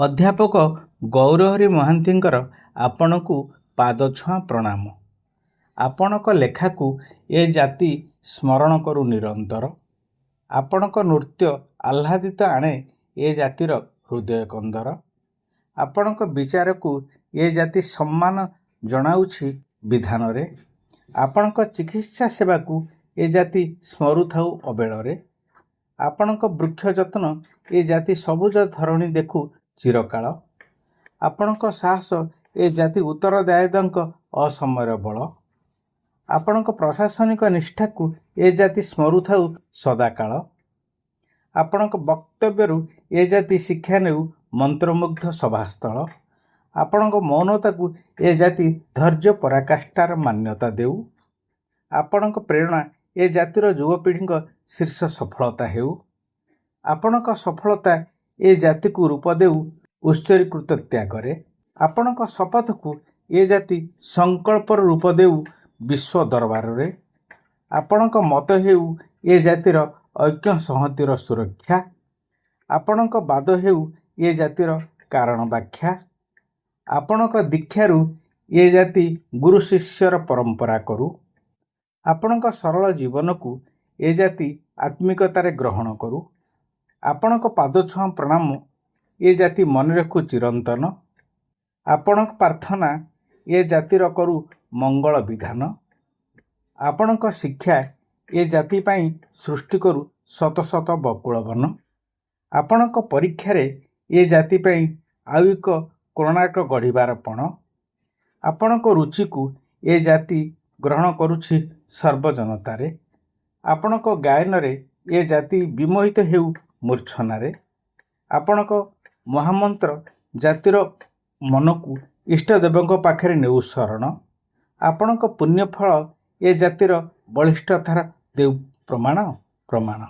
ଅଧ୍ୟାପକ ଗୌରହରି ମହାନ୍ତିଙ୍କର ଆପଣଙ୍କୁ ପାଦଛୁଆଁ ପ୍ରଣାମ। ଆପଣଙ୍କ ଲେଖାକୁ ଏ ଜାତି ସ୍ମରଣ କରୁ ନିରନ୍ତର। ଆପଣଙ୍କ ନୃତ୍ୟ ଆହ୍ଲାଦିତ ଆଣେ ଏ ଜାତିର ହୃଦୟ କନ୍ଦର। ଆପଣଙ୍କ ବିଚାରକୁ ଏ ଜାତି ସମ୍ମାନ ଜଣାଉଛି ବିଧାନରେ। ଆପଣଙ୍କ ଚିକିତ୍ସା ସେବାକୁ ଏ ଜାତି ସ୍ମରୁଥାଉ ଅବେଳରେ। ଆପଣଙ୍କ ବୃକ୍ଷ ଯତ୍ନ ଏ ଜାତି ସବୁଜ ଧରଣୀ ଦେଖୁ ଚିରକାଳ। ଆପଣଙ୍କ ସାହସ ଏ ଜାତି ଉତ୍ତରଦାୟିତାଙ୍କ ଅସମୟ ବଳ। ଆପଣଙ୍କ ପ୍ରଶାସନିକ ନିଷ୍ଠାକୁ ଏ ଜାତି ସ୍ମରୁଥାଉ ସଦାକାଳ। ଆପଣଙ୍କ ବକ୍ତବ୍ୟରୁ ଏ ଜାତି ଶିକ୍ଷା ନେଉ ମନ୍ତ୍ରମୁଗ୍ଧ ସଭାସ୍ଥଳ। ଆପଣଙ୍କ ମୌନତାକୁ ଏ ଜାତି ଧୈର୍ଯ୍ୟ ପରାକାଷ୍ଠାର ମାନ୍ୟତା ଦେଉ। ଆପଣଙ୍କ ପ୍ରେରଣା ଏ ଜାତିର ଯୁବପିଢ଼ିଙ୍କ ଶୀର୍ଷ ସଫଳତା ହେଉ। ଆପଣଙ୍କ ସଫଳତା ଏ ଜାତିକୁ ରୂପ ଦେଉ ଉତ୍ସର୍ଗୀକୃତ ତ୍ୟାଗରେ। ଆପଣଙ୍କ ଶପଥକୁ ଏ ଜାତି ସଂକଳ୍ପର ରୂପ ଦେଉ ବିଶ୍ୱ ଦରବାରରେ। ଆପଣଙ୍କ ମତ ହେଉ ଏ ଜାତିର ଐକ୍ୟ ସଂହତିର ସୁରକ୍ଷା। ଆପଣଙ୍କ ବାଦ ହେଉ ଏ ଜାତିର କାରଣ ବ୍ୟାଖ୍ୟା। ଆପଣଙ୍କ ଦୀକ୍ଷାରୁ ଏ ଜାତି ଗୁରୁ ଶିଷ୍ୟର ପରମ୍ପରା କରୁ। ଆପଣଙ୍କ ସରଳ ଜୀବନକୁ ଏ ଜାତି ଆତ୍ମିକତାରେ ଗ୍ରହଣ କରୁ। ଆପଣଙ୍କ ପାଦଛୁଆଁ ପ୍ରଣାମ ଏ ଜାତି ମନେ ରଖୁ ଚିରନ୍ତନ। ଆପଣଙ୍କ ପ୍ରାର୍ଥନା ଏ ଜାତିର କରୁ ମଙ୍ଗଳ ବିଧାନ। ଆପଣଙ୍କ ଶିକ୍ଷା ଏ ଜାତି ପାଇଁ ସୃଷ୍ଟି କରୁ ଶତ ଶତ ବକୁଳବନ। ଆପଣଙ୍କ ପରୀକ୍ଷାରେ ଏ ଜାତି ପାଇଁ ଆଉ ଏକ କୋଣାର୍କ ଗଢ଼ିବାର ପଣ। ଆପଣଙ୍କ ରୁଚିକୁ ଏ ଜାତି ଗ୍ରହଣ କରୁଛି ସର୍ବଜନତାରେ। ଆପଣଙ୍କ ଗାୟନରେ ଏ ଜାତି ବିମୋହିତ ହେଉ ମୂର୍ଚ୍ଛନାରେ। ଆପଣଙ୍କ ମହାମନ୍ତ୍ର ଜାତିର ମନକୁ ଇଷ୍ଟଦେବଙ୍କ ପାଖରେ ନେଉ ଶରଣ। ଆପଣଙ୍କ ପୁଣ୍ୟଫଳ ଏ ଜାତିର ବଳିଷ୍ଠତାର ଦେଉ ପ୍ରମାଣ।